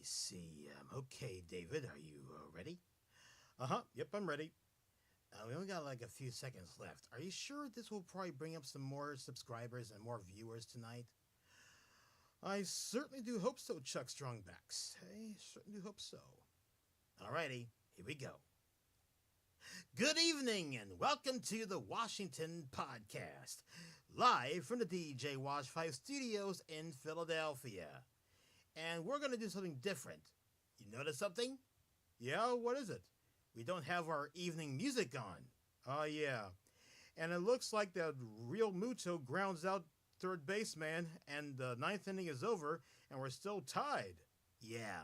see. Okay, David, are you ready? Yep, I'm ready. We only got like a few seconds left. Are you sure this will probably bring up some more subscribers and more viewers tonight? I certainly do hope so, Chuck Strongbacks. I certainly do hope so. Alrighty, here we go. Good evening and welcome to the Washington Podcast, live from the DJ Wash 5 studios in Philadelphia. And we're going to do something different. You notice something? Yeah, what is it? We don't have our evening music on. Oh, yeah. And it looks like the real Muto grounds out third baseman, and the ninth inning is over, and we're still tied. Yeah.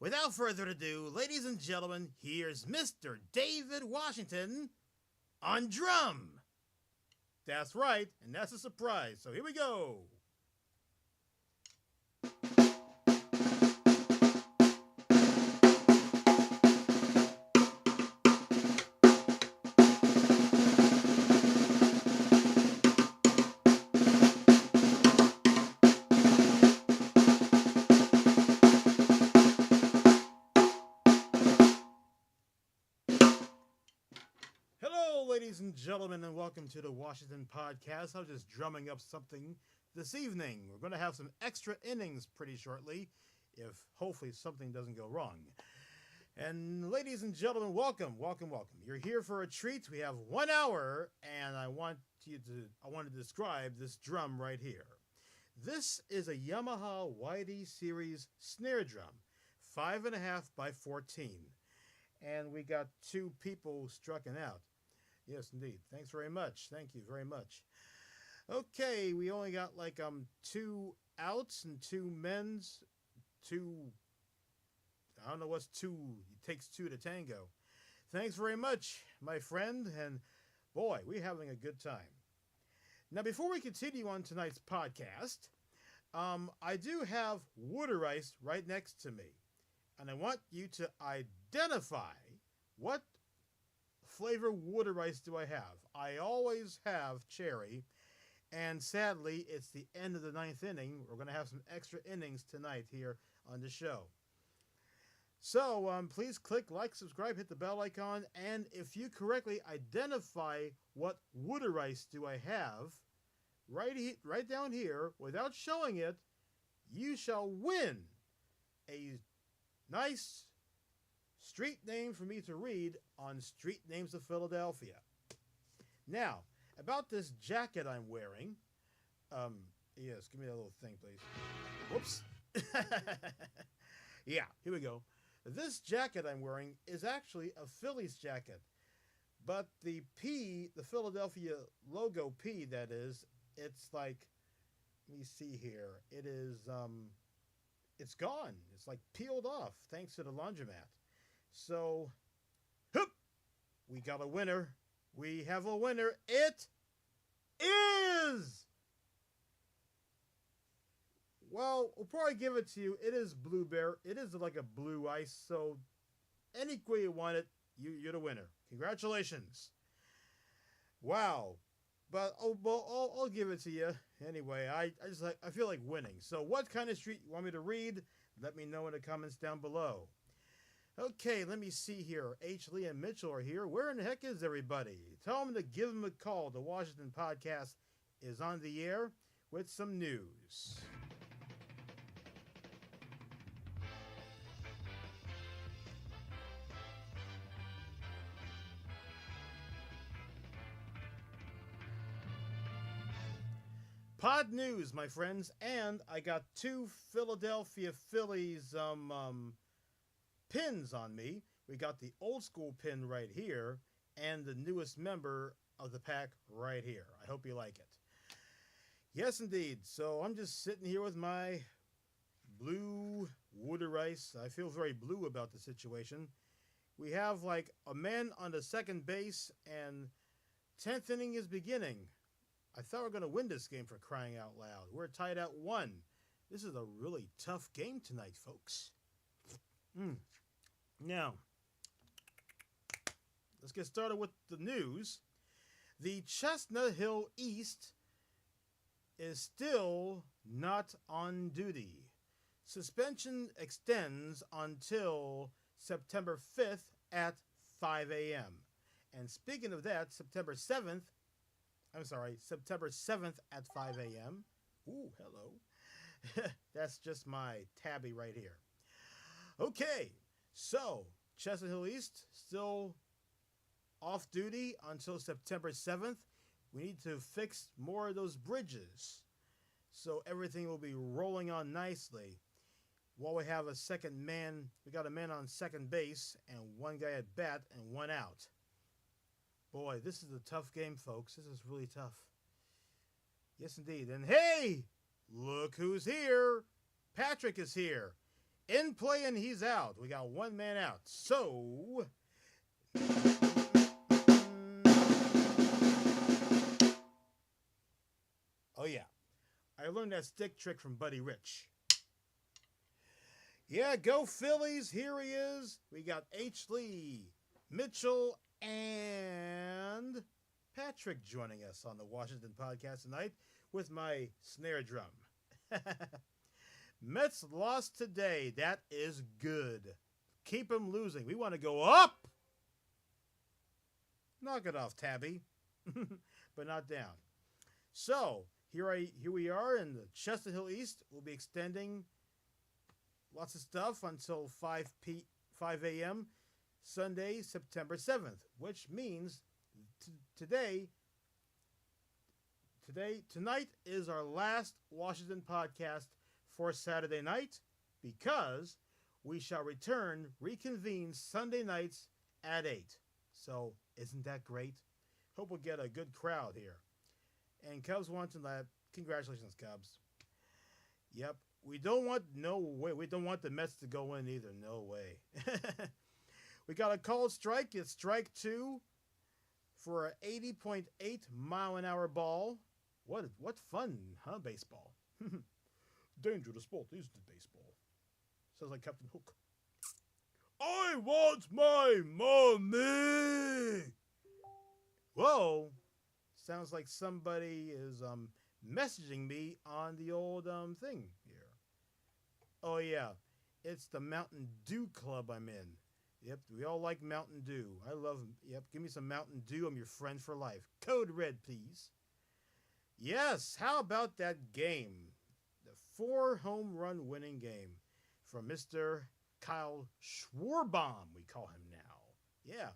Without further ado, ladies and gentlemen, here's Mr. David Washington on drum. That's right, and that's a surprise. So here we go. Ladies and gentlemen, and welcome to the Washington Podcast. I'm just drumming up something this evening. We're going to have some extra innings pretty shortly, if hopefully something doesn't go wrong. And ladies and gentlemen, welcome. You're here for a treat. We have 1 hour, and I want to describe this drum right here. This is a Yamaha YD Series snare drum, 5.5 by 14, and we got two people striking out. Yes, indeed. Thanks very much. Thank you very much. Okay, we only got like 2 outs and 2 men's. I don't know what's 2. It takes 2 to tango. Thanks very much, my friend. And boy, we're having a good time. Now, before we continue on tonight's podcast, I do have water ice right next to me. And I want you to identify what flavor water ice do I have. I always have cherry, and sadly, it's the end of the 9th inning. We're going to have some extra innings tonight here on the show. So please click like, subscribe, hit the bell icon, and if you correctly identify what water ice do I have, right down here, without showing it, you shall win a nice street name for me to read on Street Names of Philadelphia. Now, about this jacket I'm wearing. Yes, give me that little thing, please. Whoops. Yeah, here we go. This jacket I'm wearing is actually a Phillies jacket. But the P, the Philadelphia logo P, that is, it's like, let me see here. It is, it's gone. It's like peeled off thanks to the laundromat. So, we got a winner. We have a winner. It is, well, we'll probably give it to you. It is Blue Bear. It is like a blue ice. So, any way you want it, you're the winner. Congratulations. Wow. But I'll give it to you anyway. I feel like winning. So, what kind of street you want me to read? Let me know in the comments down below. Okay, let me see here. H. Lee and Mitchell are here. Where in the heck is everybody? Tell them to give them a call. The Washington Podcast is on the air with some news. Pod news, my friends, and I got 2 Philadelphia Phillies pins on me. We got the old school pin right here and the newest member of the pack right here. I hope you like it. Yes, indeed. So I'm just sitting here with my blue water ice. I feel very blue about the situation. We have like a man on the second base, and 10th inning is beginning. I thought we were going to win this game, for crying out loud. We're tied at 1. This is a really tough game tonight, folks. Now, let's get started with the news. The Chestnut Hill East is still not on duty. Suspension extends until September 5th at 5 a.m. And speaking of that, September 7th at 5 a.m. Ooh, hello. That's just my tabby right here. Okay, so Chestnut Hill East still off duty until September 7th. We need to fix more of those bridges so everything will be rolling on nicely. While we have a second man, we got a man on second base and one guy at bat and one out. Boy, this is a tough game, folks. This is really tough. Yes, indeed. And hey, look who's here. Patrick is here. In play and he's out. We got one man out. So, oh yeah, I learned that stick trick from Buddy Rich. Yeah, go Phillies. Here he is. We got H. Lee, Mitchell, and Patrick joining us on the Washington podcast tonight with my snare drum. Mets lost today. That is good. Keep them losing. We want to go up. Knock it off, Tabby. But not down. So, here we are in the Chestnut Hill East. We'll be extending lots of stuff until 5 a.m. Sunday, September 7th, which means tonight is our last Washington podcast for Saturday night, because we shall reconvene Sunday nights at 8. So, isn't that great? Hope we'll get a good crowd here. And Cubs want to let, congratulations, Cubs. Yep. We don't want the Mets to go in either. No way. We got a called strike. It's strike 2 for an 80.8 mile an hour ball. What fun, huh, baseball? Dangerous sport, isn't it, baseball? Sounds like Captain Hook. I want my money! Whoa. Sounds like somebody is messaging me on the old thing here. Oh, yeah. It's the Mountain Dew Club I'm in. Yep, we all like Mountain Dew. I love them. Yep, give me some Mountain Dew. I'm your friend for life. Code red, please. Yes, how about that game? The 4 home run winning game from Mr. Kyle Schwarbaum, we call him now. Yeah.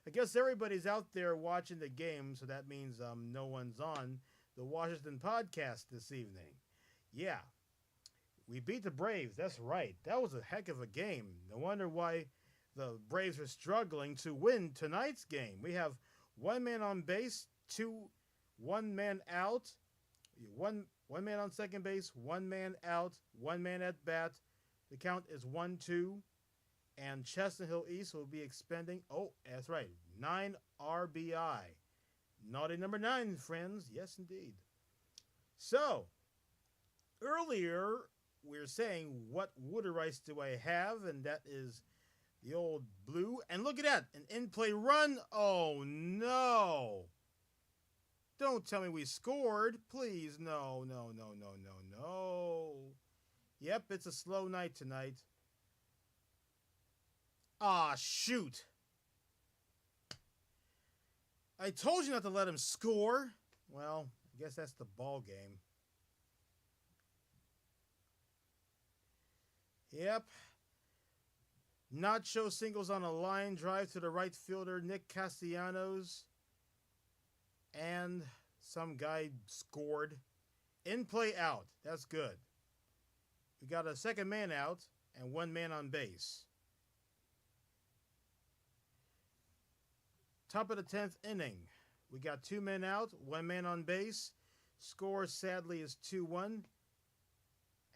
I guess everybody's out there watching the game, so that means no one's on the Washington podcast this evening. Yeah. We beat the Braves. That's right. That was a heck of a game. No wonder why the Braves are struggling to win tonight's game. We have one man on base, one man out, one man on second base, one man out, one man at bat. The count is 1-2. And Chestnut Hill East will be expending, oh, that's right, 9 RBI. Naughty number 9, friends. Yes, indeed. So, earlier we were saying, what water rights do I have? And that is the old blue. And look at that, an in-play run. Oh, no. Don't tell me we scored. Please, no. Yep, it's a slow night tonight. Ah, shoot. I told you not to let him score. Well, I guess that's the ball game. Yep. Nacho singles on a line drive to the right fielder, Nick Castellanos. And some guy scored. In play out. That's good. We got a second man out and one man on base. Top of the 10th inning. We got 2 men out, 1 man on base. Score, sadly, is 2-1.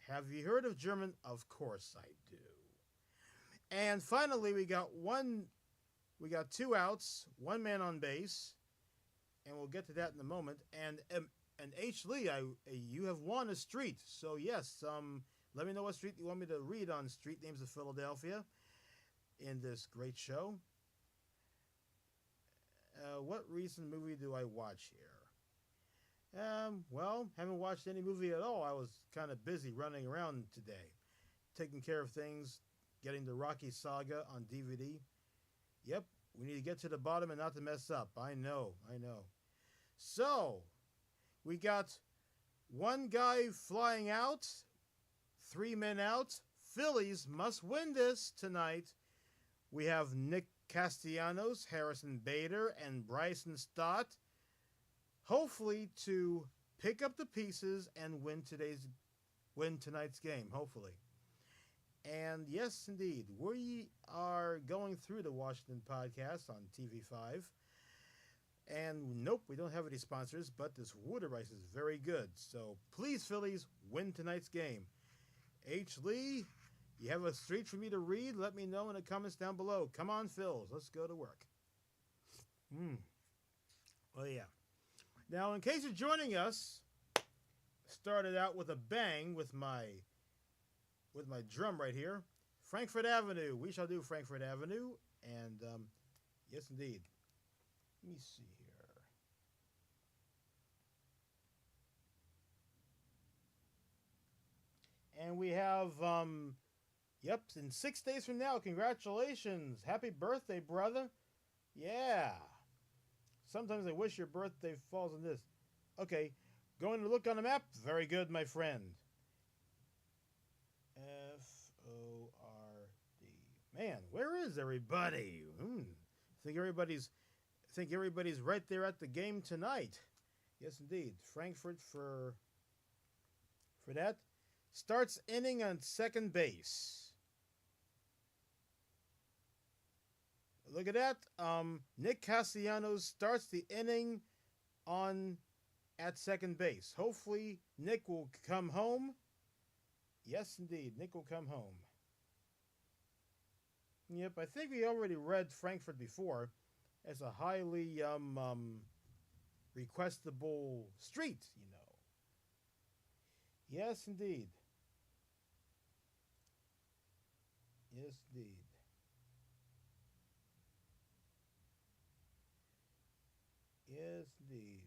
Have you heard of German? Of course I do. And finally, we got 2 outs, 1 man on base. And we'll get to that in a moment. And H. Lee, you have won a street. So, yes, let me know what street you want me to read on Street Names of Philadelphia in this great show. What recent movie do I watch here? Well, haven't watched any movie at all. I was kind of busy running around today. taking care of things, getting the Rocky Saga on DVD. Yep, we need to get to the bottom and not to mess up. I know. So, we got one guy flying out, 3 men out. Phillies must win this tonight. We have Nick Castellanos, Harrison Bader, and Bryson Stott, hopefully to pick up the pieces and win tonight's game, hopefully. And yes, indeed, we are going through the Washington podcast on TV5. And nope, we don't have any sponsors, but this water ice is very good. So please, Phillies, win tonight's game. H. Lee, you have a street for me to read? Let me know in the comments down below. Come on, Phils, let's go to work. Oh, yeah. Now, in case you're joining us, started out with a bang with my drum right here. Frankfurt Avenue. We shall do Frankfurt Avenue. And, yes, indeed. Let me see here. And we have, yep, in 6 days from now, congratulations. Happy birthday, brother. Yeah. Sometimes I wish your birthday falls on this. Okay, going to look on the map. Very good, my friend. F-O-R-D. Man, where is everybody? I think everybody's right there at the game tonight. Yes, indeed. Frankfurt for that. Starts inning on second base. Look at that. Nick Castellanos starts the inning at second base. Hopefully, Nick will come home. Yes, indeed. Nick will come home. Yep, I think we already read Frankfurt before as a highly requestable street, you know. Yes, indeed. Yes, indeed. Yes, indeed.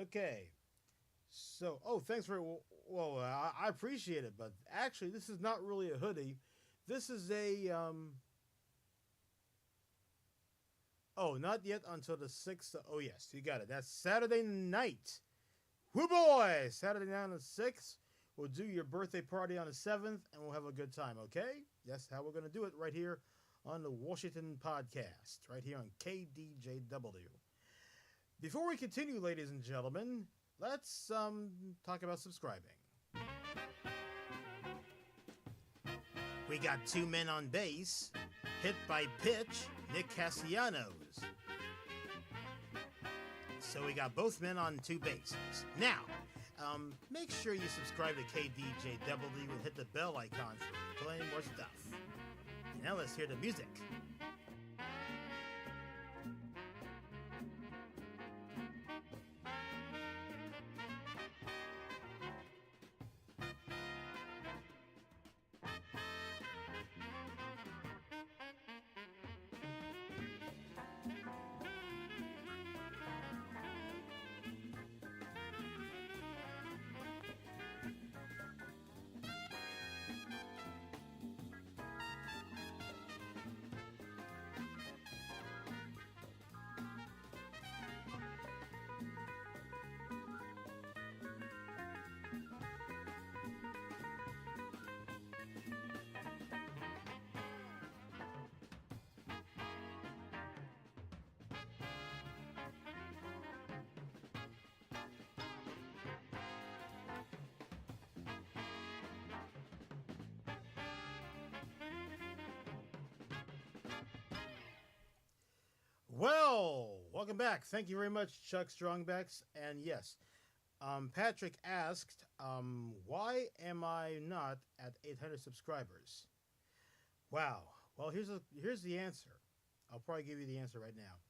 Okay. So, thanks for, well, I appreciate it, but actually, this is not really a hoodie. This is a, not yet until the 6th. Oh, yes, you got it. That's Saturday night. Woo boy! Saturday night on the 6th. We'll do your birthday party on the 7th, and we'll have a good time, okay? That's how we're going to do it right here on the Washington podcast, right here on KDJW. Before we continue, ladies and gentlemen, let's talk about subscribing. We got 2 men on base, hit by pitch, Nick Castellanos. So we got both men on 2 bases. Now, make sure you subscribe to KDJW and hit the bell icon for plenty more stuff. Now let's hear the music. Well, welcome back. Thank you very much, Chuck Strongbacks. And yes, Patrick asked, why am I not at 800 subscribers? Wow. Well, here's the answer. I'll probably give you the answer right now.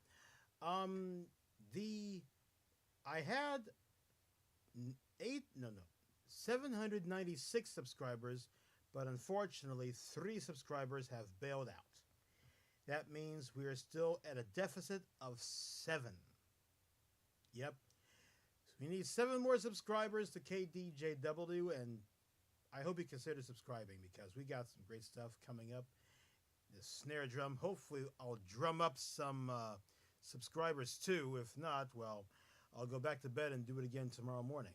I had 796 subscribers, but unfortunately 3 subscribers have bailed out. That means we are still at a deficit of 7. Yep. We need 7 more subscribers to KDJW, and I hope you consider subscribing because we got some great stuff coming up. The snare drum. Hopefully, I'll drum up some subscribers too. If not, well, I'll go back to bed and do it again tomorrow morning.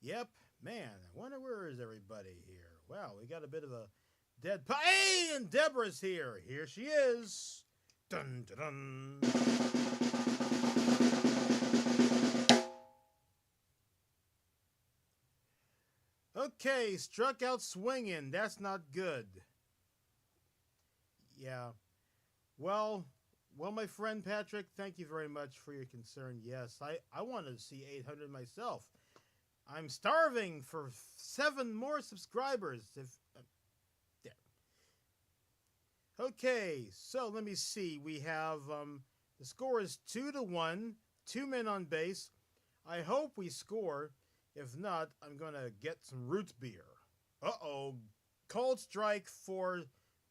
Yep, man. I wonder where is everybody here. Wow, we got a bit of a dead Hey, and Deborah's here. Here she is. Dun dun dun. Okay, struck out swinging. That's not good. Yeah. Well, my friend Patrick, thank you very much for your concern. Yes, I wanted to see 800 myself. I'm starving for 7 more subscribers. There. Okay, so let me see. We have the score is 2-1. 2 men on base. I hope we score. If not, I'm gonna get some root beer. Uh-oh. Cold strike for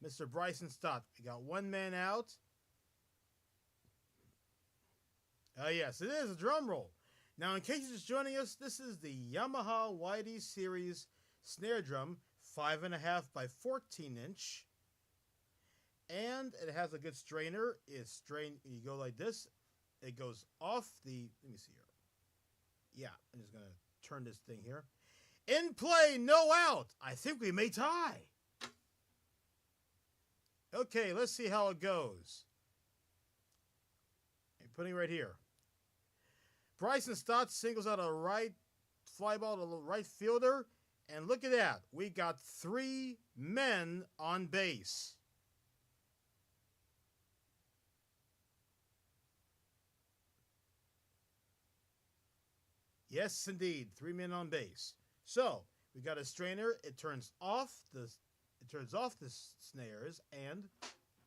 Mr. Bryson Stott. We got 1 man out. Yes, it is a drum roll. Now, in case you're just joining us, this is the Yamaha YD Series snare drum, 5.5 by 14 inch. And it has a good strainer. It's strained, you go like this. It goes off the, let me see here. Yeah, I'm just going to turn this thing here. In play, no out. I think we may tie. Okay, let's see how it goes. I'm putting it right here. Bryson Stott singles out a right fly ball to the right fielder. And look at that. We got 3 men on base. Yes, indeed. 3 men on base. So we got a strainer. It turns off the snares and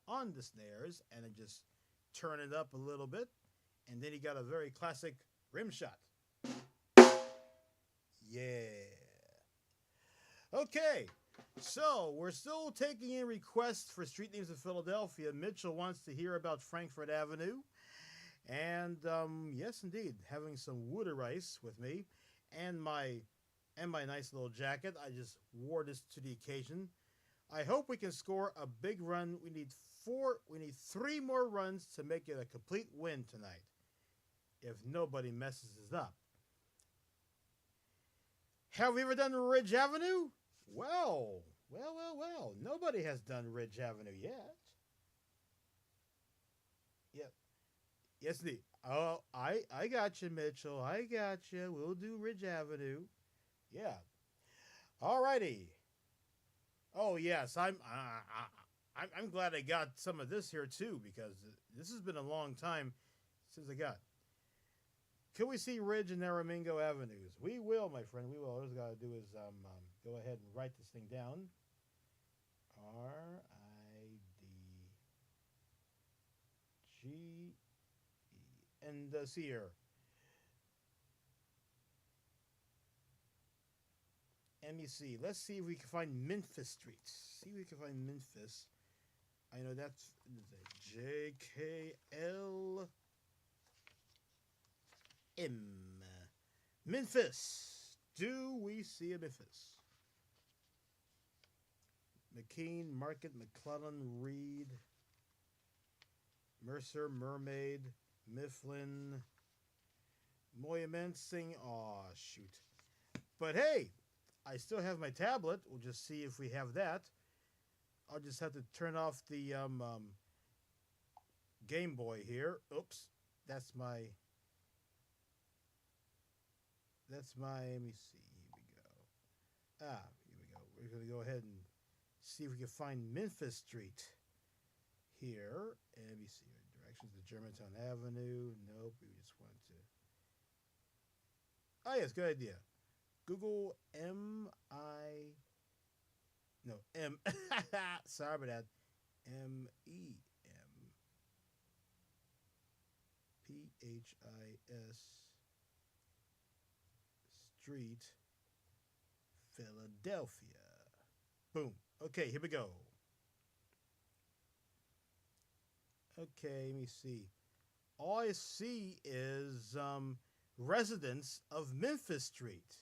on the snares, and it just turn it up a little bit, and then he got a very classic rim shot. Yeah. Okay, so we're still taking in requests for street names in Philadelphia. Mitchell wants to hear about Frankfurt Avenue. And yes, indeed, having some water ice with me and my nice little jacket. I just wore this to the occasion. I hope we can score a big run. We need 3 more runs to make it a complete win tonight, if nobody messes us up. Have we ever done Ridge Avenue? Well. Nobody has done Ridge Avenue yet. Yep. Yes, indeed. Oh, I got you, Mitchell. I got you. We'll do Ridge Avenue. Yeah. All righty. Oh yes, I'm glad I got some of this here too, because this has been a long time since I got. Can we see Ridge and Aramingo Avenues? We will, my friend. We will. All we got to do is go ahead and write this thing down. RIDGE and see here. Let me see. Let's see if we can find Memphis Street. See if we can find Memphis. I know that's JKLM. Memphis. Do we see a Memphis? McKean, Market, McClellan, Reed, Mercer, Mermaid, Mifflin, Moyamensing. Aw, shoot. But hey, I still have my tablet. We'll just see if we have that. I'll just have to turn off the Game Boy here. Oops. That's my, let me see. Here we go. Here we go. We're going to go ahead and see if we can find Memphis Street here. And let me see. Directions to Germantown Avenue. Nope. We just want to. Oh, yes. Good idea. Google M. Sorry about that. MEMPHIS Street, Philadelphia. Boom. Okay, here we go. Okay, let me see. All I see is residents of Memphis Street.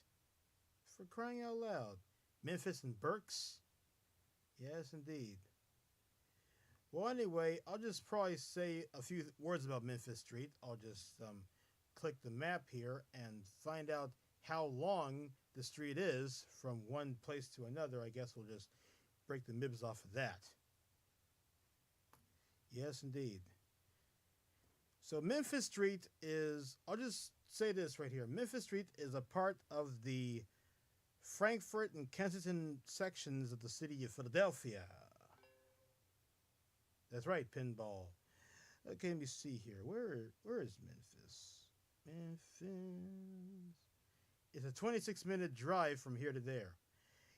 For crying out loud. Memphis and Berks? Yes, indeed. Well, anyway, I'll just probably say a few words about Memphis Street. I'll just click the map here and find out how long the street is from one place to another. I guess we'll just break the mibs off of that. Yes, indeed. So Memphis Street is, I'll just say this right here. Memphis Street is a part of the Frankfort and Kensington sections of the city of Philadelphia. That's right, pinball. Okay, let me see here. Where is Memphis? Memphis. It's a 26-minute drive from here to there.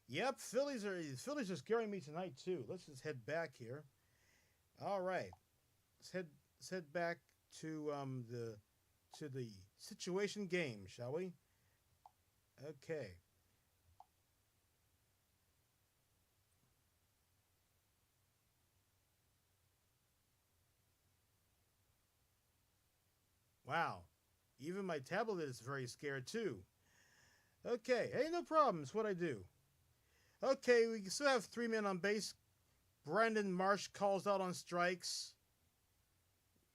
Yep, Phillies are scaring me tonight too. Let's just head back here. All right, let's head back to the situation game, shall we? Okay. Wow, even my tablet is very scared too. Okay, hey, no problem. It's what I do. Okay, we still have 3 men on base. Brandon Marsh calls out on strikes.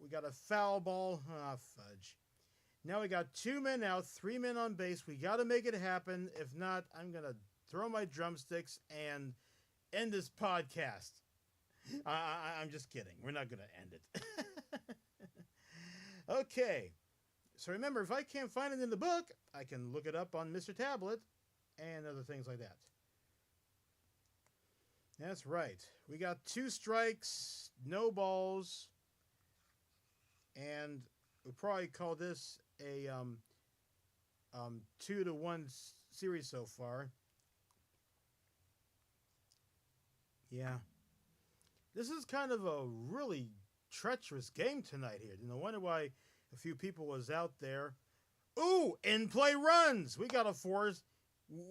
We got a foul ball. Ah, fudge. Now we got 2 men out, 3 men on base. We got to make it happen. If not, I'm going to throw my drumsticks and end this podcast. I'm just kidding. We're not going to end it. Okay. So remember, if I can't find it in the book, I can look it up on Mr. Tablet and other things like that. That's right. We got 2 strikes, no balls, and we'll probably call this a 2-1 series so far. Yeah. This is kind of a really treacherous game tonight here. No wonder why a few people was out there. Ooh, in-play runs. We got a force.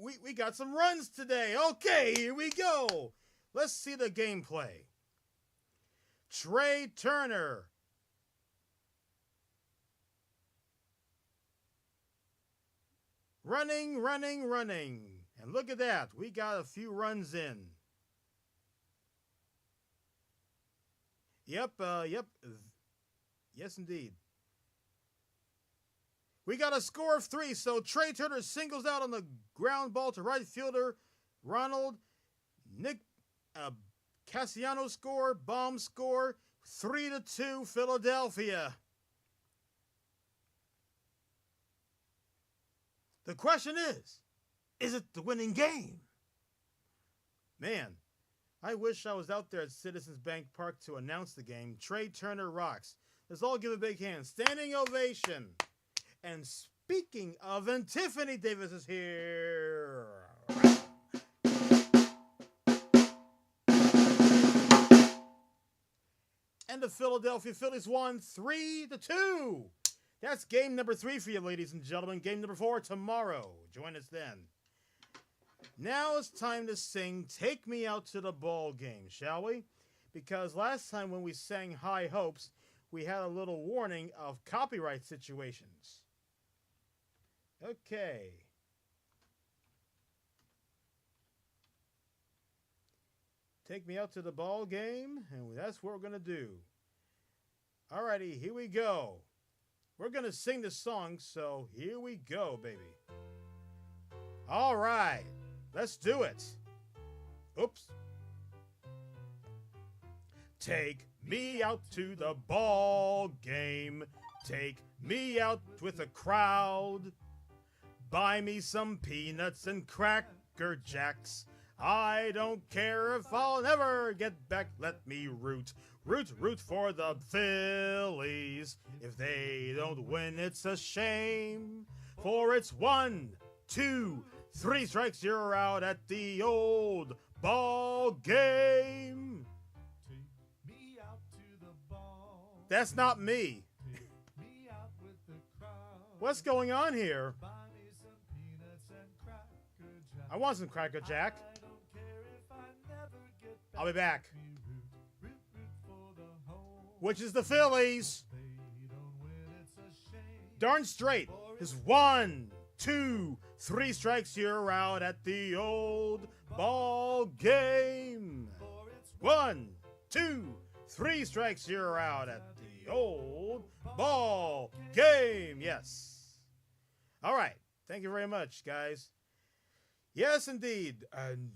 We got some runs today. Okay, here we go. Let's see the gameplay. Trey Turner. Running, running, running. And look at that. We got a few runs in. Yep. Yes, indeed. We got a score of 3, so Trey Turner singles out on the ground ball to right fielder Ronald. Nick Cassiano score, bomb score, 3-2 Philadelphia. The question is it the winning game? Man, I wish I was out there at Citizens Bank Park to announce the game. Trey Turner rocks. Let's all give a big hand. Standing ovation. And speaking of, and Tiffany Davis is here. And the Philadelphia Phillies won 3-2. That's game number 3 for you, ladies and gentlemen. Game number 4 tomorrow. Join us then. Now it's time to sing Take Me Out to the Ball Game, shall we? Because last time when we sang High Hopes, we had a little warning of copyright situations. Okay. Take me out to the ball game, and that's what we're going to do. Alrighty, here we go. We're going to sing the song, so here we go, baby. All right, let's do it. Oops. Take me out to the ball game. Take me out with a crowd. Buy me some peanuts and Cracker Jacks. I don't care if I'll never get back. Let me root for the Phillies. If they don't win, it's a shame. For it's 1, 2, 3 strikes, you're out at the old ball game. Take me out to the ball. That's not me. Take me out with the crowd. What's going on here? Buy me some peanuts and Cracker Jack. I want some Cracker Jack. I don't care if I never get back. I'll be back. Root for the home. Which is the Phillies. They don't win, it's a shame. Darn straight. is 1, 2, 3 strikes, you're out at the old ball game. 1, 2, 3 strikes, you're out at the old ball game. Yes. All right. Thank you very much, guys. Yes, indeed. And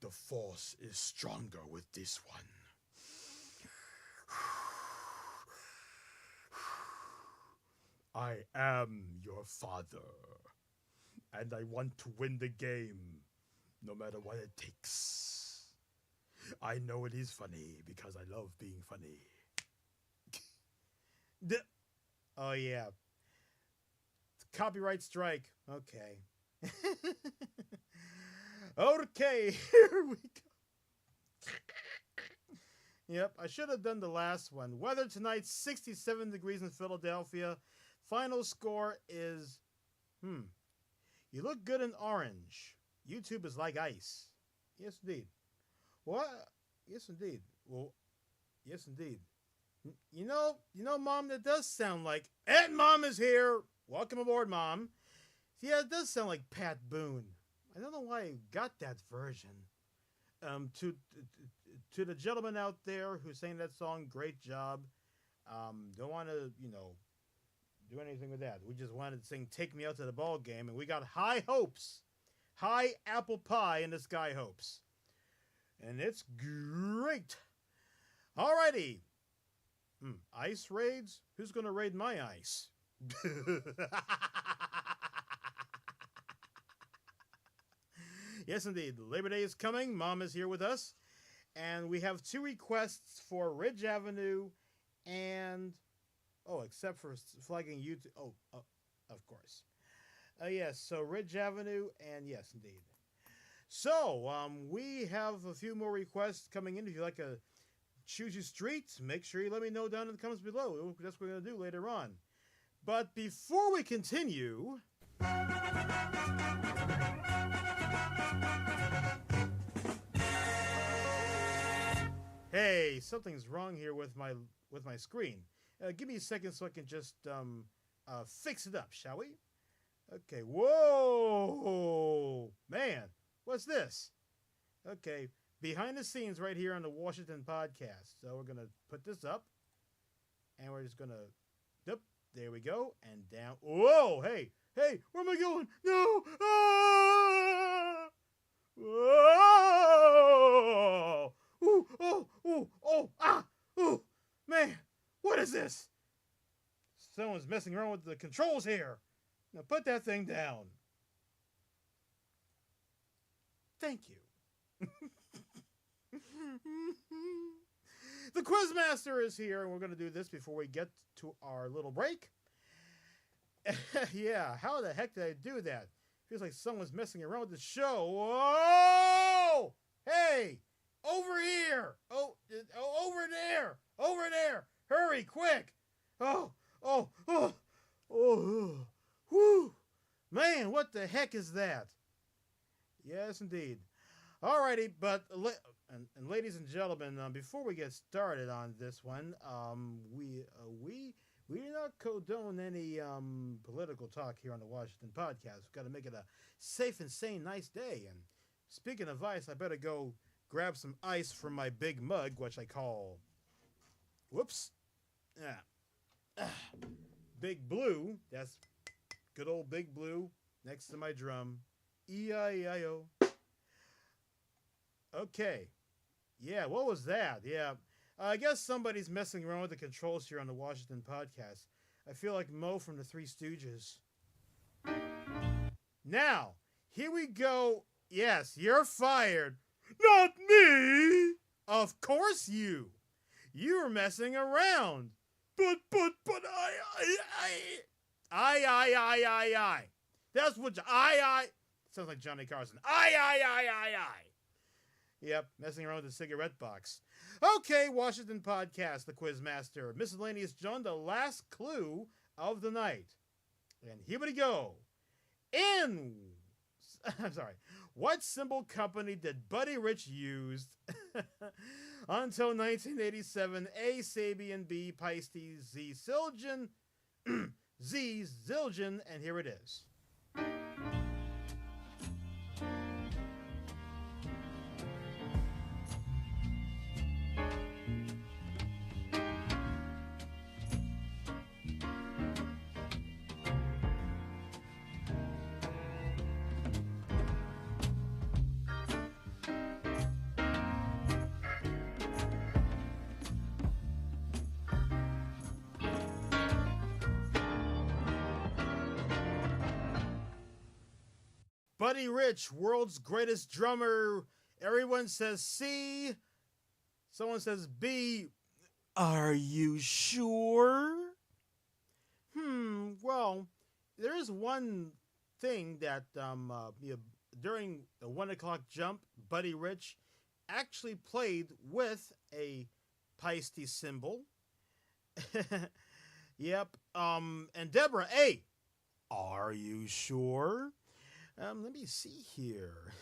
the force is stronger with this one. I am your father, and I want to win the game, no matter what it takes. I know it is funny, because I love being funny. Oh, yeah. Copyright strike. Okay. Okay, here we go. Yep, I should have done the last one. Weather tonight, 67 degrees in Philadelphia. Final score is, you look good in orange. YouTube is like ice. Yes, indeed. What? Yes, indeed. Well, yes, indeed. You know, Mom, that does sound like, and Mom is here. Welcome aboard, Mom. Yeah, it does sound like Pat Boone. I don't know why I got that version. To the gentleman out there who sang that song, great job. Don't want to, do anything with that. We just wanted to sing "Take Me Out to the Ball Game," and we got high hopes, high apple pie in the sky hopes, and it's great. Alrighty, ice raids. Who's gonna raid my ice? Yes, indeed. Labor Day is coming. Mom is here with us. And we have 2 requests for Ridge Avenue and... Oh, except for flagging YouTube. Oh, of course. Yes, so Ridge Avenue and yes, indeed. So, we have a few more requests coming in. If you like to choose your streets, make sure you let me know down in the comments below. That's what we're going to do later on. But before we continue... Hey, something's wrong here with my screen. Give me a second so I can just fix it up, shall we? Okay. Whoa, man, what's this? Okay, behind the scenes right here on the Washington podcast. So we're gonna put this up, and we're just gonna, yep, there we go, and down. Whoa, hey, where am I going? No! Ah! Whoa! Ooh, man, what is this? Someone's messing around with the controls here. Now put that thing down. Thank you. The Quizmaster is here, and we're going to do this before we get to our little break. Yeah, how the heck did I do that? Feels like someone's messing around with the show. Whoa! Hey! Over here! Oh, over there! Hurry, quick! Oh, whew! Man, what the heck is that? Yes, indeed. Alrighty, but and ladies and gentlemen, before we get started on this one, we do not condone any political talk here on the Washington podcast. We've got to make it a safe and sane, nice day. And speaking of ice, I better go grab some ice from my big mug, which I call, Big Blue. That's good old Big Blue next to my drum. E-I-E-I-O. Okay. Yeah, what was that? Yeah. I guess somebody's messing around with the controls here on the Washington podcast. I feel like Mo from the Three Stooges. Now, here we go. Yes, you're fired. Not me! Of course you. You were messing around. But I. That's what I. Sounds like Johnny Carson. I. Yep, messing around with a cigarette box. Okay, Washington podcast, the Quizmaster. Miscellaneous John, the last clue of the night. And here we go. I'm sorry. What symbol company did Buddy Rich use until 1987? A, Sabian, B, Pisces, Z, Siljan, Z, Zildjian, and here it is. Buddy Rich, world's greatest drummer. Everyone says C. Someone says B. Are you sure? Well, there is one thing that during the 1 o'clock jump, Buddy Rich actually played with a Paiste cymbal. Yep. And Deborah, A. Are you sure? Let me see here.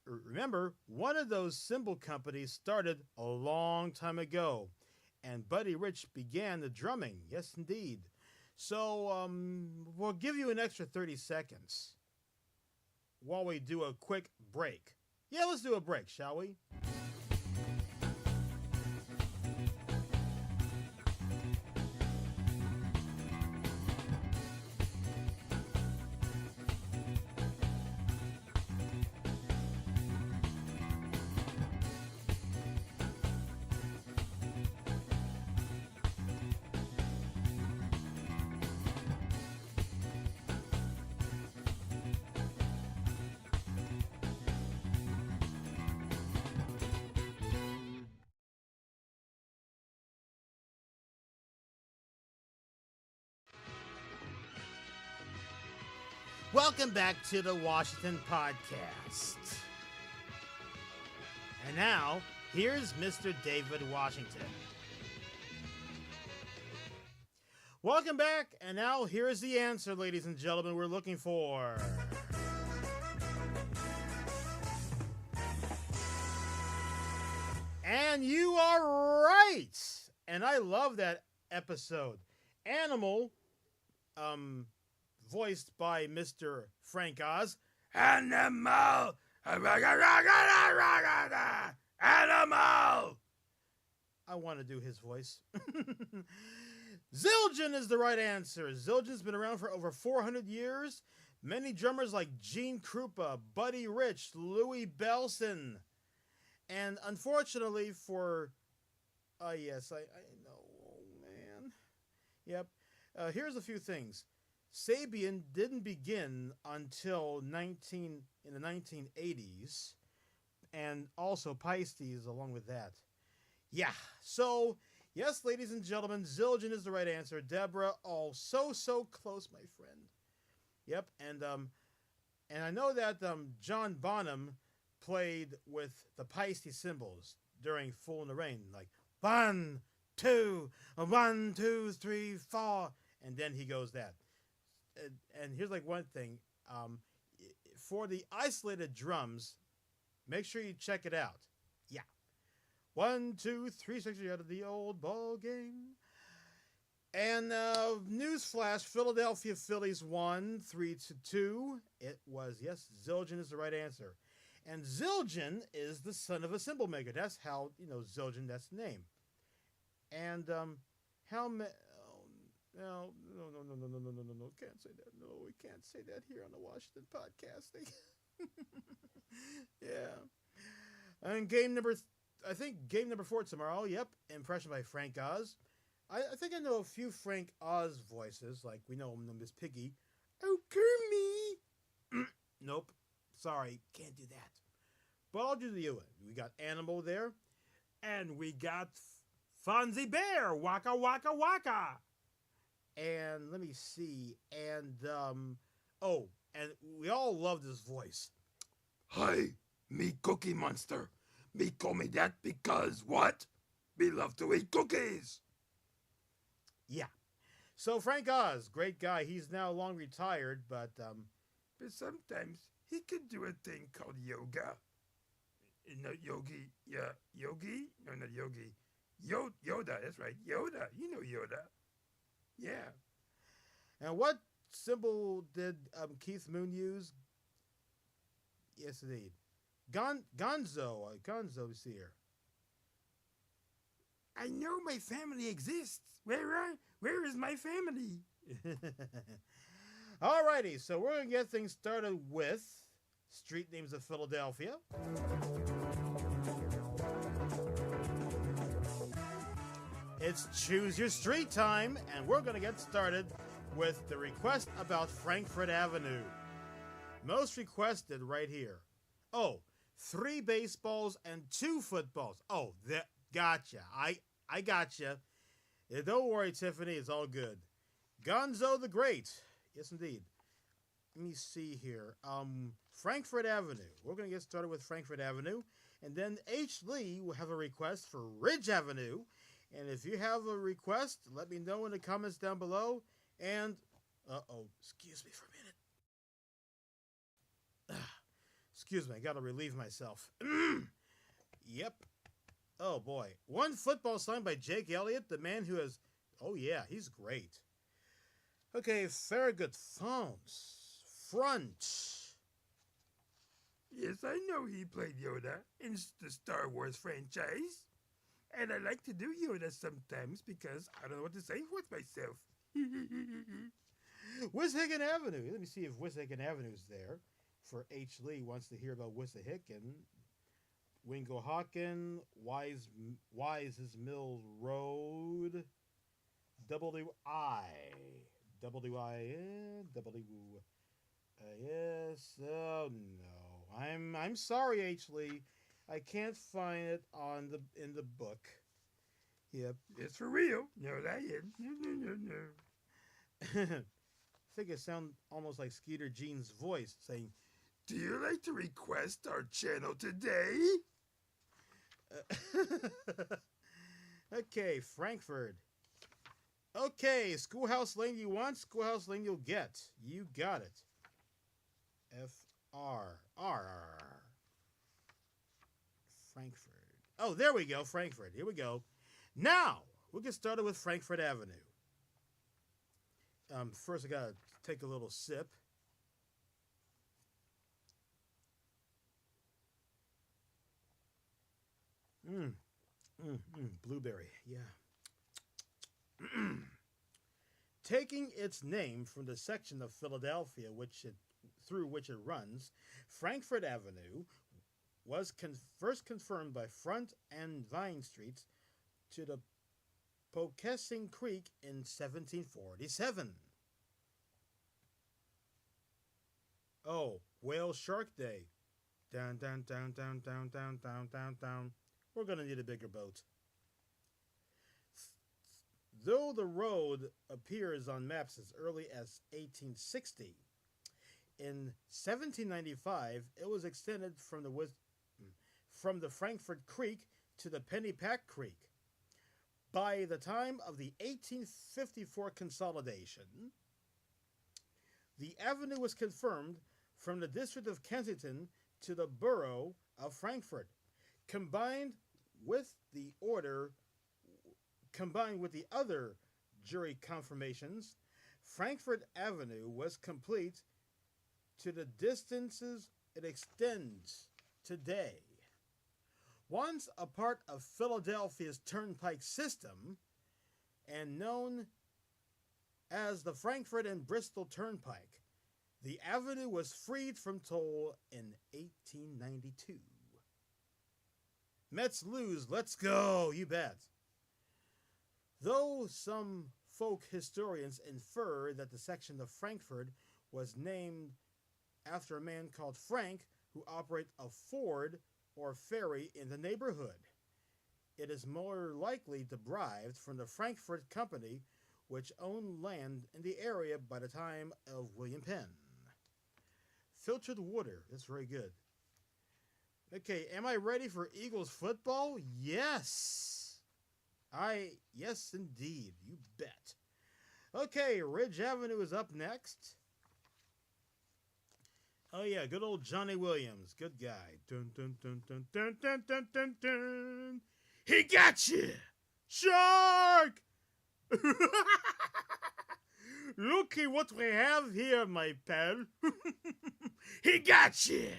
Remember, one of those cymbal companies started a long time ago, and Buddy Rich began the drumming. Yes, indeed. So, we'll give you an extra 30 seconds while we do a quick break. Yeah, let's do a break, shall we? Welcome back to the Washington Podcast. And now, here's Mr. David Washington. Welcome back, and now here's the answer, ladies and gentlemen, we're looking for. And you are right! And I love that episode. Animal, voiced by Mr. Frank Oz. Animal! Animal! I want to do his voice. Zildjian is the right answer. Zildjian's been around for over 400 years. Many drummers like Gene Krupa, Buddy Rich, Louis Bellson. And unfortunately for... yes, I know. Oh, man. Yep. Here's a few things. Sabian didn't begin until in the 1980s, and also Paistes along with that. Yeah, so, yes, ladies and gentlemen, Zildjian is the right answer. Deborah, oh, so close, my friend. Yep, and I know that John Bonham played with the Paiste cymbals during Fool in the Rain, like 1, 2, 1, 2, 3, 4, and then he goes that. And here's like one thing, for the isolated drums, make sure you check it out. Yeah. 1, 2, 3, 6 out of the old ball game. And newsflash, Philadelphia Phillies won 3-2. It was, yes, Zildjian is the right answer. And Zildjian is the son of a cymbal maker. That's how, Zildjian, that's the name. And how many... No, can't say that. No, we can't say that here on the Washington Podcasting. Yeah. And game number 4 tomorrow. Yep. Impression by Frank Oz. I think I know a few Frank Oz voices, like we know Miss Piggy. Oh, Kermie. Nope. Sorry, can't do that. But I'll do the one. We got Animal there. And we got Fonzie Bear. Waka, waka, waka. And let me see. And, and we all love this voice. Hi, me Cookie Monster. Me call me that because what? Me love to eat cookies. Yeah. So Frank Oz, great guy. He's now long retired, but sometimes he can do a thing called yoga. Not yogi. Yeah, yogi? No, not yogi. Yoda, that's right. Yoda. You know Yoda. Yeah. And what symbol did Keith Moon use? Yes, indeed. Gonzo. Gonzo's here. I know my family exists. Where is my family? Alrighty, so we're going to get things started with street names of Philadelphia. It's Choose Your Street time, and we're going to get started with the request about Frankfurt Avenue. Most requested right here. Oh, 3 baseballs and 2 footballs. Oh, gotcha. I gotcha. Don't worry, Tiffany. It's all good. Gonzo the Great. Yes, indeed. Let me see here. Frankfurt Avenue. We're going to get started with Frankfurt Avenue. And then H. Lee will have a request for Ridge Avenue. And if you have a request, let me know in the comments down below. And, excuse me for a minute. Excuse me, I gotta relieve myself. Yep. Oh boy. 1 football signed by Jake Elliott, the man who has... Oh yeah, he's great. Okay, Farragut Phones. Front. Yes, I know he played Yoda in the Star Wars franchise. And I like to do Yoda sometimes because I don't know what to say with myself. Wissahickon Avenue. Let me see if Wissahickon Avenue is there. For H. Lee wants to hear about Wissahickon. Wingohaken, Wise's Mills Road, yes, oh no. I'm sorry, H. Lee. I can't find it in the book. Yep. It's for real. No, that is. No. I think it sounds almost like Skeeter Jean's voice saying, "Do you like to request our channel today?" Okay, Frankfurt. Okay, Schoolhouse Lane you want, Schoolhouse Lane you'll get. You got it. F-R-R-R. Frankfurt. Oh, there we go, Frankfurt. Here we go. Now, we'll get started with Frankfurt Avenue. First I gotta take a little sip. Blueberry, yeah. Taking its name from the section of Philadelphia through which it runs, Frankfurt Avenue was first confirmed by Front and Vine Streets to the Pocessing Creek in 1747. Oh, Whale Shark Day. Down, down, down, down, down, down, down, down, down. We're going to need a bigger boat. Though the road appears on maps as early as 1860, in 1795 it was extended from the Frankfurt Creek to the Pennypack Creek. By the time of the 1854 consolidation, the avenue was confirmed from the district of Kensington to the borough of Frankfurt. Combined with the other jury confirmations, Frankfurt Avenue was complete to the distances it extends today. Once a part of Philadelphia's turnpike system and known as the Frankfurt and Bristol Turnpike, the avenue was freed from toll in 1892. Mets lose, let's go, you bet. Though some folk historians infer that the section of Frankfurt was named after a man called Frank who operated a ford or ferry in the neighborhood, it is more likely derived from the Frankfurt Company, which owned land in the area by the time of William Penn. Filtered water, that's very good. Okay, am I ready for Eagles football? Yes. Yes indeed, you bet. Okay, Ridge Avenue is up next. Oh yeah, good old Johnny Williams, good guy. Dun dun dun dun dun dun dun dun dun. He got you, Shark. Looky what we have here, my pal. He got you.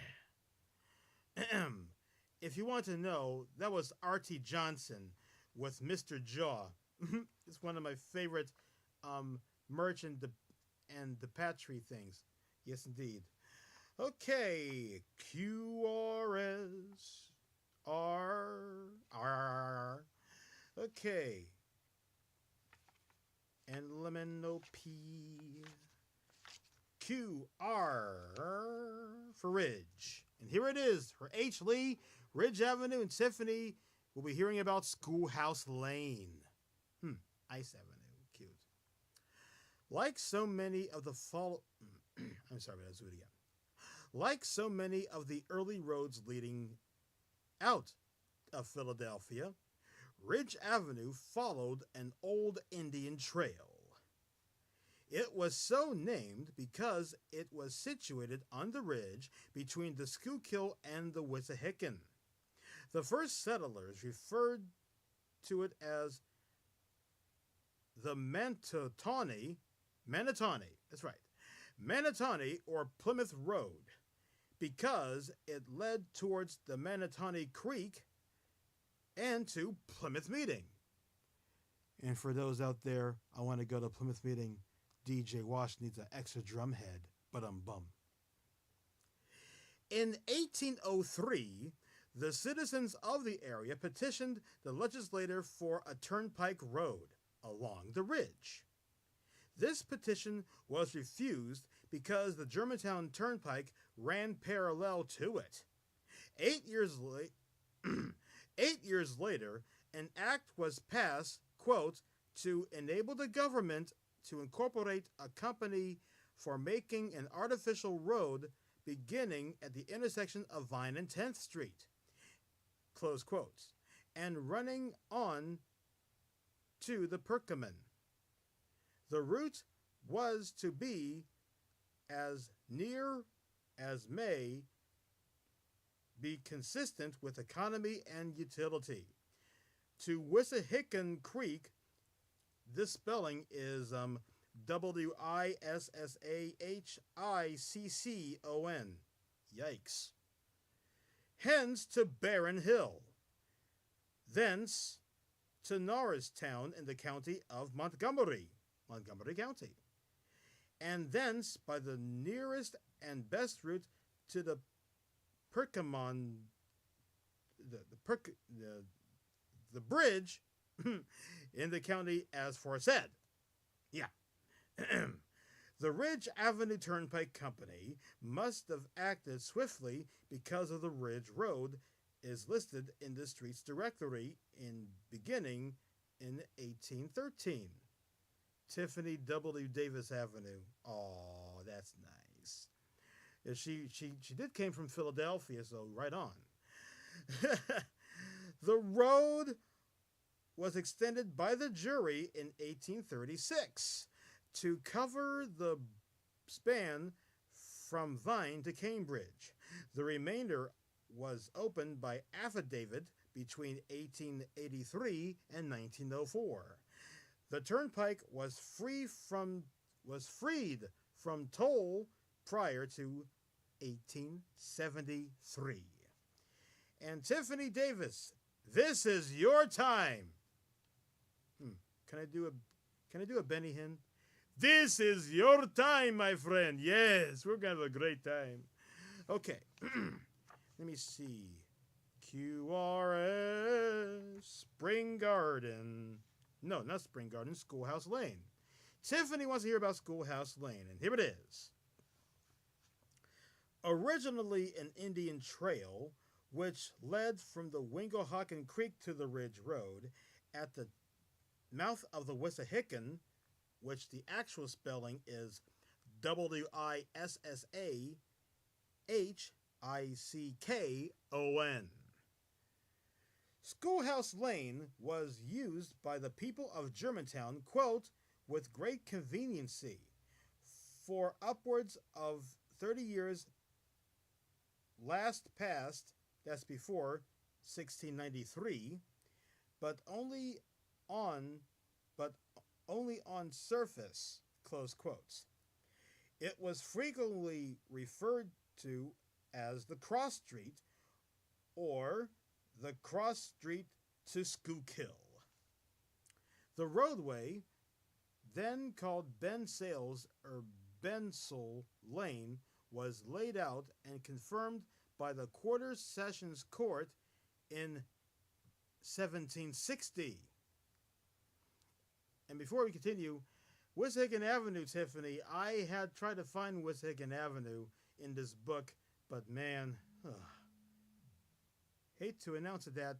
If you want to know, that was R.T. Johnson with Mr. Jaw. It's one of my favorite merch and Patry things. Yes, indeed. Okay, QRS Okay, and lemon P QR for Ridge. And here it is for H. Lee, Ridge Avenue, and Tiffany. We'll be hearing about Schoolhouse Lane. Ice Avenue, cute. Like so many of the I'm sorry, but let's do it again. Like so many of the early roads leading out of Philadelphia, Ridge Avenue followed an old Indian trail. It was so named because it was situated on the ridge between the Schuylkill and the Wissahickon. The first settlers referred to it as the Manatawny, that's right, Manatawny or Plymouth Road, because it led towards the Manatawny Creek and to Plymouth Meeting. And for those out there, I want to go to Plymouth Meeting. DJ Wash needs an extra drum head, but I'm bum. In 1803, the citizens of the area petitioned the legislature for a turnpike road along the ridge. This petition was refused because the Germantown Turnpike ran parallel to it. 8 years later, an act was passed, quote, to enable the government to incorporate a company for making an artificial road beginning at the intersection of Vine and 10th Street, close quotes, and running on to the Perkman. The route was to be as near as may be consistent with economy and utility. To Wissahickon Creek, this spelling is Wissahickon. Yikes. Hence to Barren Hill. Thence to Norristown in the county of Montgomery County. And thence by the nearest and best route to the Perkman, the bridge in the county as foresaid. Yeah. The Ridge Avenue Turnpike Company must have acted swiftly because of the Ridge Road is listed in the streets directory beginning in 1813. Tiffany W. Davis Avenue. Oh, that's nice. She did came from Philadelphia, so right on. The road was extended by the jury in 1836 to cover the span from Vine to Cambridge. The remainder was opened by affidavit between 1883 and 1904. The turnpike was freed from toll prior to 1873. And Tiffany Davis, this is your time. Can I do a Benny Hinn? This is your time, my friend. Yes, we're gonna have a great time. Okay, let me see. QRS Spring Garden. No, not Spring Garden. Schoolhouse Lane. Tiffany wants to hear about Schoolhouse Lane, and here it is. Originally an Indian trail, which led from the Wingohawken Creek to the Ridge Road at the mouth of the Wissahickon, which the actual spelling is Wissahickon. Schoolhouse Lane was used by the people of Germantown, quote, with great conveniency for upwards of 30 years last past, that's before 1693, but only on surface, close quotes. It was frequently referred to as the cross street or the cross street to Schuylkill. The roadway, then called Ben Sales or Bensall Lane, was laid out and confirmed by the Quarter Sessions Court in 1760. And before we continue, Wissahickon Avenue, Tiffany, I had tried to find Wissahickon Avenue in this book, but man, hate to announce it that,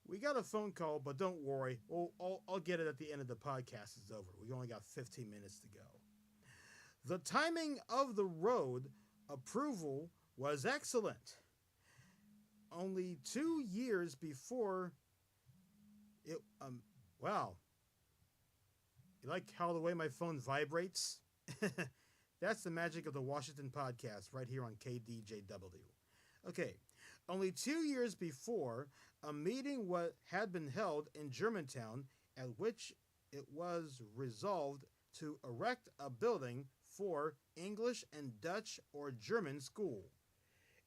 we got a phone call, but don't worry, I'll get it at the end of the podcast is over. We only got 15 minutes to go. The timing of the road approval was excellent. Only 2 years before it, wow. You like how the way my phone vibrates? That's the magic of the Washington podcast right here on KDJW. Okay, only 2 years before, a meeting had been held in Germantown at which it was resolved to erect a building for English and Dutch or German school.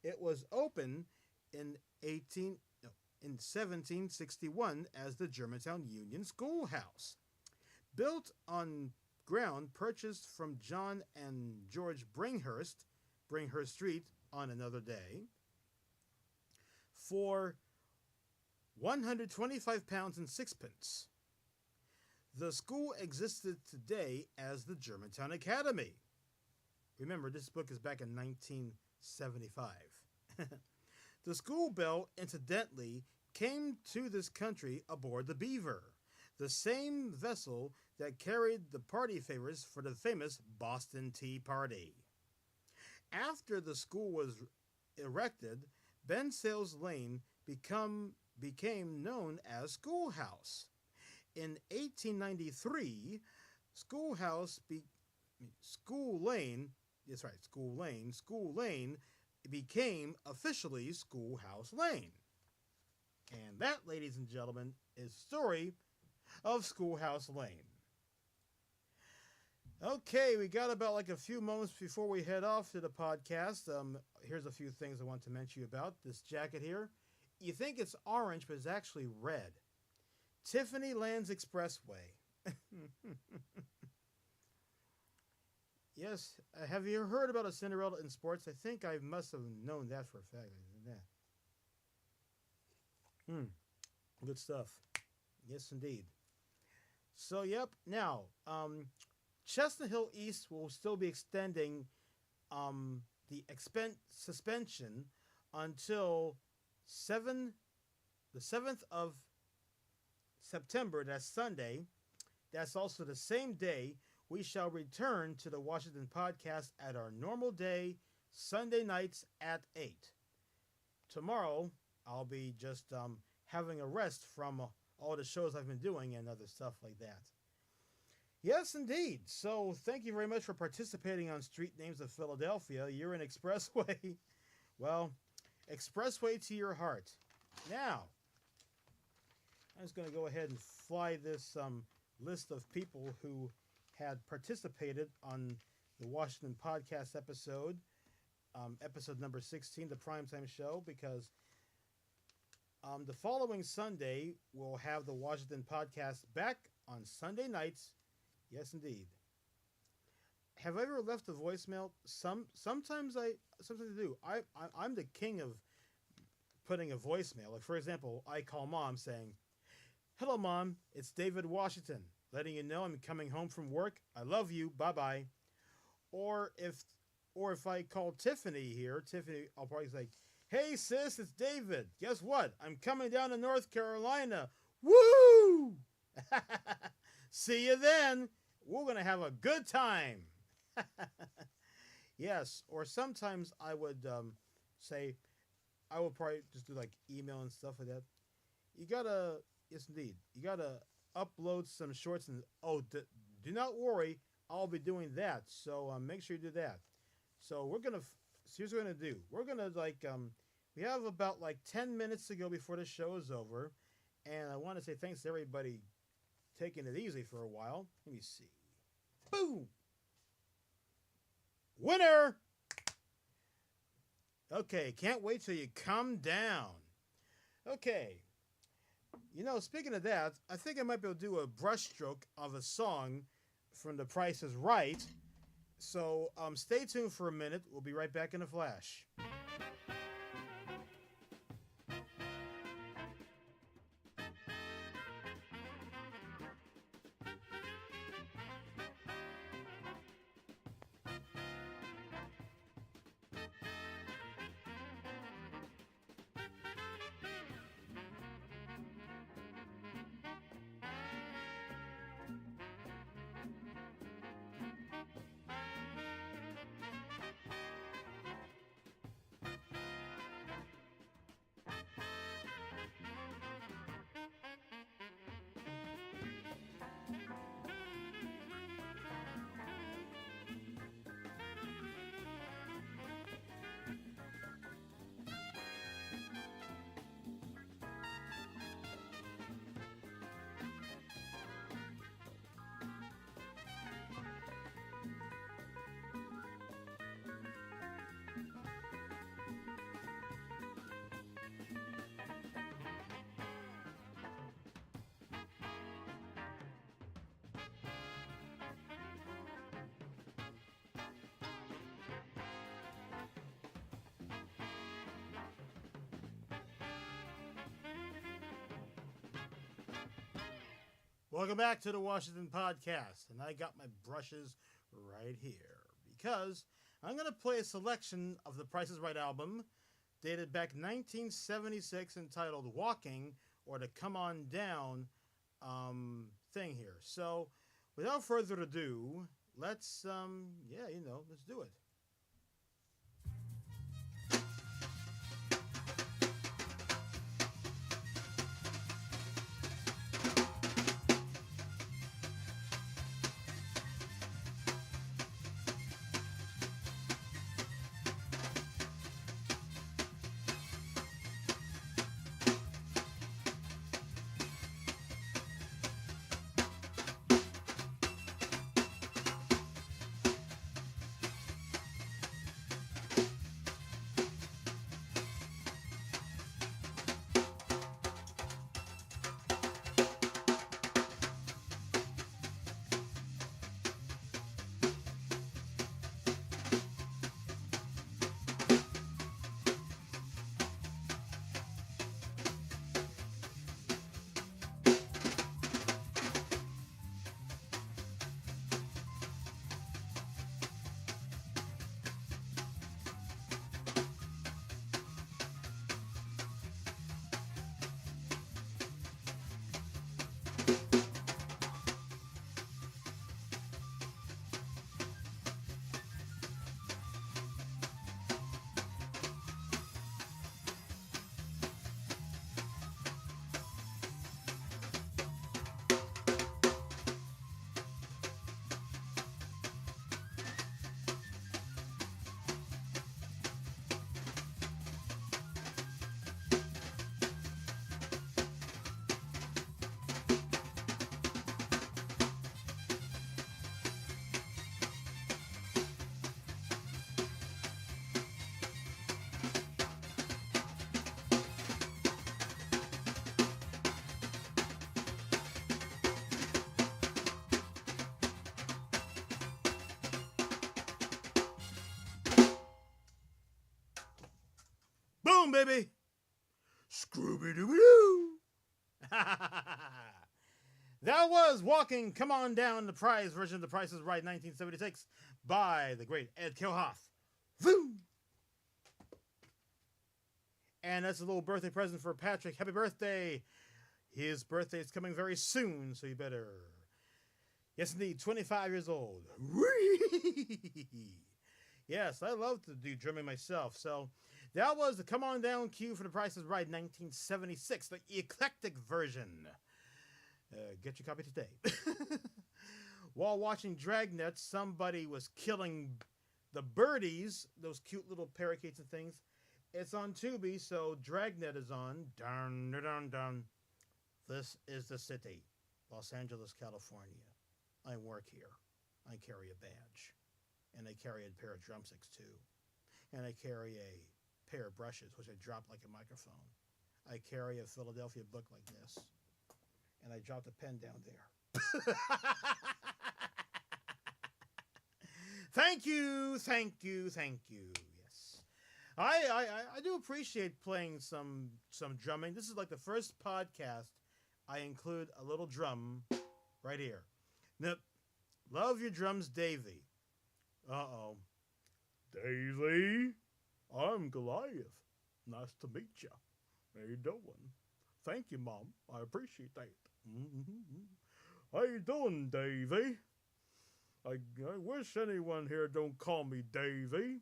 It was opened in 1761 as the Germantown Union Schoolhouse. Built on ground purchased from John and George Bringhurst Street on another day, for £125 and sixpence. The school existed today as the Germantown Academy. Remember, this book is back in 1975. The school bell, incidentally, came to this country aboard the Beaver, the same vessel that carried the party favors for the famous Boston Tea Party. After the school was erected, Ben Sales Lane became known as Schoolhouse. In 1893, School Lane became officially Schoolhouse Lane. And that, ladies and gentlemen, is the story of Schoolhouse Lane. Okay, we got about like a few moments before we head off to the podcast. Here's a few things I want to mention about. This jacket here, you think it's orange, but it's actually red. Tiffany Lands Expressway. Yes, have you heard about a Cinderella in sports? I think I must have known that for a fact. Good stuff. Yes, indeed. So, yep. Now, Chestnut Hill East will still be extending the suspension until the 7th of September. That's Sunday. That's also the same day we shall return to the Washington podcast at our normal day, Sunday nights at 8. Tomorrow, I'll be just having a rest from all the shows I've been doing and other stuff like that. Yes, indeed. So thank you very much for participating on Street Names of Philadelphia. You're in Expressway. Well, Expressway to your heart. Now, I'm just going to go ahead and fly this list of people who had participated on the Washington podcast episode, episode number 16, the Primetime Show, because the following Sunday, we'll have the Washington podcast back on Sunday nights. Yes, indeed. Have I ever left a voicemail? Sometimes I do. I'm the king of putting a voicemail. Like, for example, I call Mom saying, "Hello, Mom. It's David Washington, letting you know I'm coming home from work. I love you. Bye-bye." Or if I call Tiffany here, I'll probably say, "Hey, sis, it's David. Guess what? I'm coming down to North Carolina. Woo! See you then. We're going to have a good time." Yes, or sometimes I would say, I will probably just do like email and stuff like that. Yes, indeed. You got to upload some shorts and, do not worry. I'll be doing that. So make sure you do that. So here's what we're going to do. We're going to we have about 10 minutes to go before the show is over. And I want to say thanks to everybody taking it easy for a while. Let me see. Boom! Winner! Okay, can't wait till you come down. Okay. You know, speaking of that, I think I might be able to do a brushstroke of a song from The Price is Right. So stay tuned for a minute. We'll be right back in a flash. Welcome back to the Washington Podcast, and I got my brushes right here because I'm going to play a selection of the Price is Right album dated back 1976 entitled Walking, or the Come On Down thing here. So without further ado, let's let's do it. Boom, baby! Scooby-Doo! That was Walking, Come On Down, the prize version of The Price is Right, 1976, by the great Ed Kilhoff. Boom! And that's a little birthday present for Patrick. Happy birthday! His birthday is coming very soon, so you better... Yes, indeed, 25 years old. Yes, I love to do drumming myself, so... That was the Come On Down cue for The Price is Right, 1976, the eclectic version. Get your copy today. While watching Dragnet, somebody was killing the birdies, those cute little parakeets and things. It's on Tubi, so Dragnet is on. Dun, dun, dun, dun. This is the city. Los Angeles, California. I work here. I carry a badge. And I carry a pair of drumsticks too. And I carry a pair of brushes, which I drop like a microphone. I carry a Philadelphia book like this. And I dropped a pen down there. Thank you, thank you, thank you. Yes. I do appreciate playing some drumming. This is like the first podcast I include a little drum right here. Now, love your drums, Davey. Uh-oh. Davey, I'm Goliath. Nice to meet you. How you doing? Thank you, Mom. I appreciate that. Mm-hmm. How you doing, Davey? I wish anyone here don't call me Davey.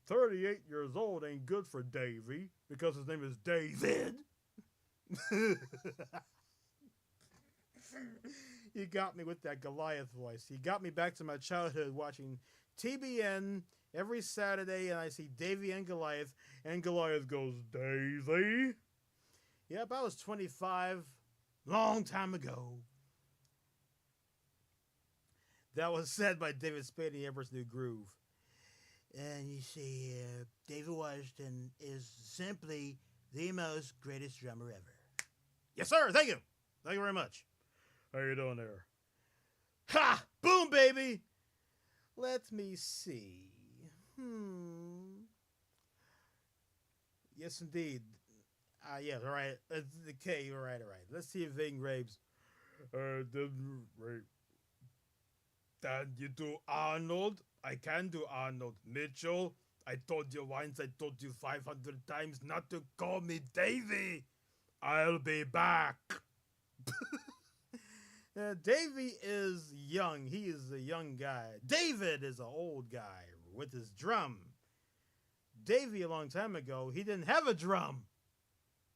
38 years old ain't good for Davey because his name is David. You got me with that Goliath voice. You got me back to my childhood watching TBN every Saturday, and I see Davey and Goliath goes, Davey. Yep, I was 25, long time ago. That was said by David Spade in Emperor's New Groove. And you see, David Washington is simply the most greatest drummer ever. Yes, sir. Thank you. Thank you very much. How you doing there? Ha! Boom, baby! Let me see. Yes, indeed. Yes, all right. The K, all right. Let's see if Ving rapes. Didn't rape. Then you do Arnold? I can do Arnold. Mitchell, I told you once, I told you 500 times not to call me Davey. I'll be back. Davey is young. He is a young guy. David is an old guy with his drum. Davey, a long time ago, he didn't have a drum.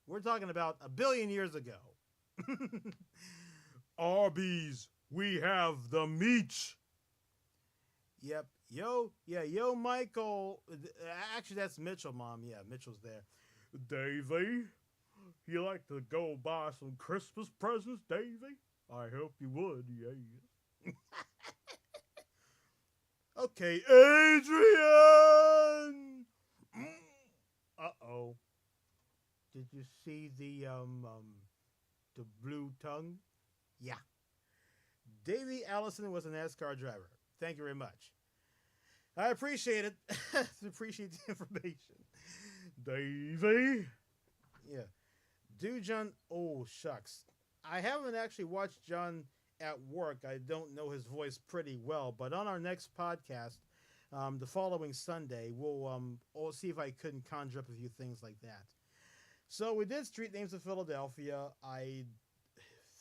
We're talking about 1 billion years ago. Arby's, we have the meat. Yep. Yo, Michael. Actually, that's Mitchell, Mom. Yeah, Mitchell's there. Davey, you like to go buy some Christmas presents, Davey? I hope you would, yeah. Okay, Adrian! Uh-oh. Did you see the blue tongue? Yeah. Davey Allison was a NASCAR driver. Thank you very much. I appreciate it. Appreciate the information. Davey? Yeah. Do John... Oh, shucks. I haven't actually watched John at work. I don't know his voice pretty well. But on our next podcast, the following Sunday, we'll see if I couldn't conjure up a few things like that. So we did Street Names of Philadelphia. I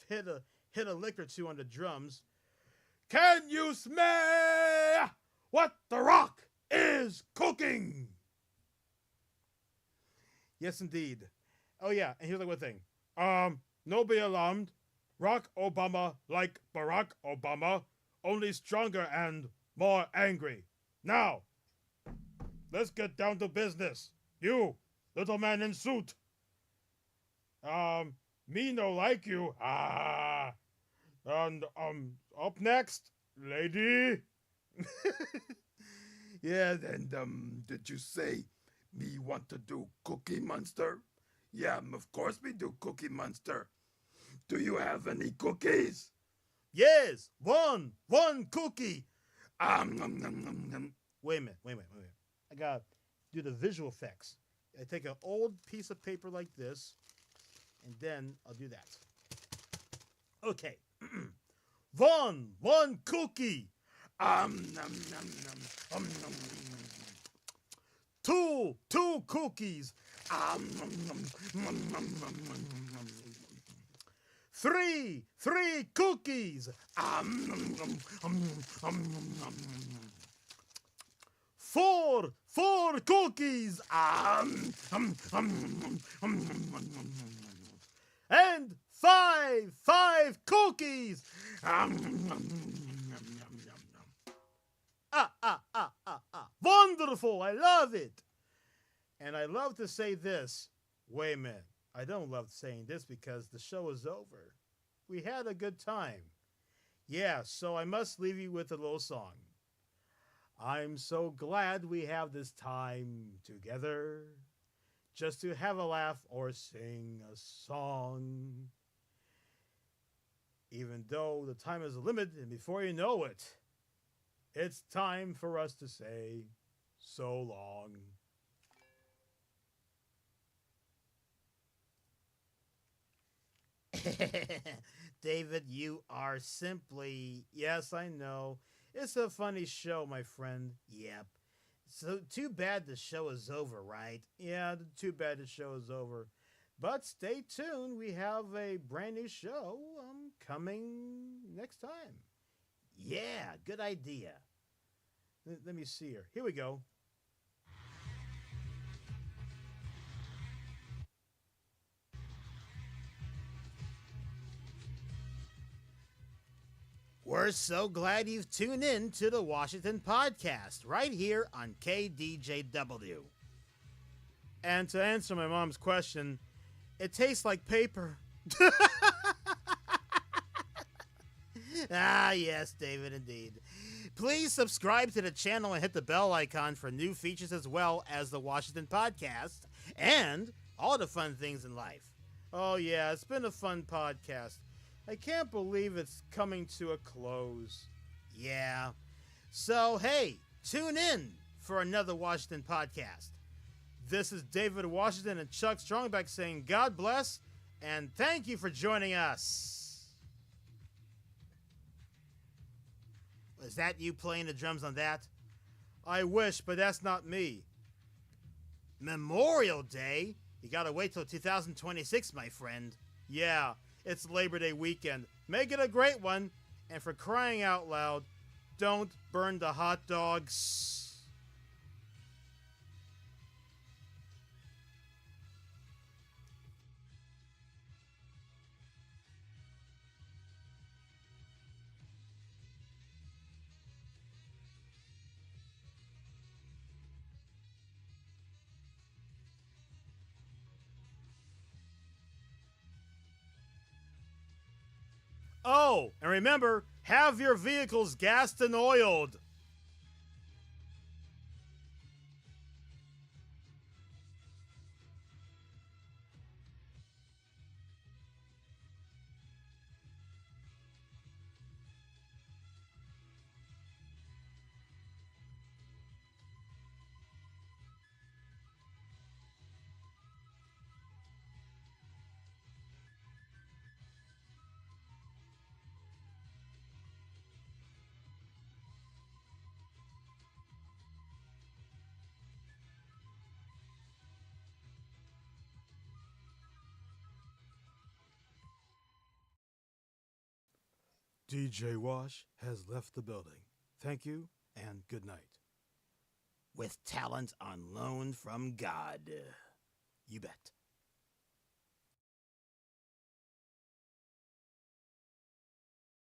hit a lick or two on the drums. Can you smell what the Rock is cooking? Yes, indeed. Oh, yeah, and here's the one thing. No be alarmed. Rock Obama like Barack Obama, only stronger and more angry. Now, let's get down to business. You, little man in suit. Me no like you. And, up next, lady. Yeah, and, did you say me want to do Cookie Monster? Yeah, of course we do Cookie Monster. Do you have any cookies? Yes, one cookie. Wait a minute. I gotta do the visual effects. I take an old piece of paper like this, and then I'll do that. Okay. One cookie. Two cookies. Three cookies. Four cookies. And five cookies. Wonderful. I love it. And I love to say this. Wait a minute. I don't love saying this because the show is over. We had a good time. Yeah, so I must leave you with a little song. I'm so glad we have this time together, just to have a laugh or sing a song. Even though the time is a limit, and before you know it, it's time for us to say so long. David, you are simply. Yes, I know. It's a funny show, my friend. Yep. So, too bad the show is over, right? Yeah, too bad the show is over. But stay tuned. We have a brand new show coming next time. Yeah, good idea. Let me see here. Here we go. We're so glad you've tuned in to the Washington Podcast right here on KDJW. And to answer my mom's question, it tastes like paper. Ah, yes, David, indeed. Please subscribe to the channel and hit the bell icon for new features as well as the Washington Podcast and all the fun things in life. Oh, yeah, it's been a fun podcast. I can't believe it's coming to a close. Yeah. So, hey, tune in for another Washington Podcast. This is David Washington and Chuck Strongback saying God bless and thank you for joining us. Is that you playing the drums on that? I wish, but that's not me. Memorial Day? You gotta wait till 2026, my friend. Yeah, it's Labor Day weekend. Make it a great one. And for crying out loud, don't burn the hot dogs. Oh, and remember, have your vehicles gassed and oiled. DJ Wash has left the building. Thank you and good night. With talent on loan from God. You bet.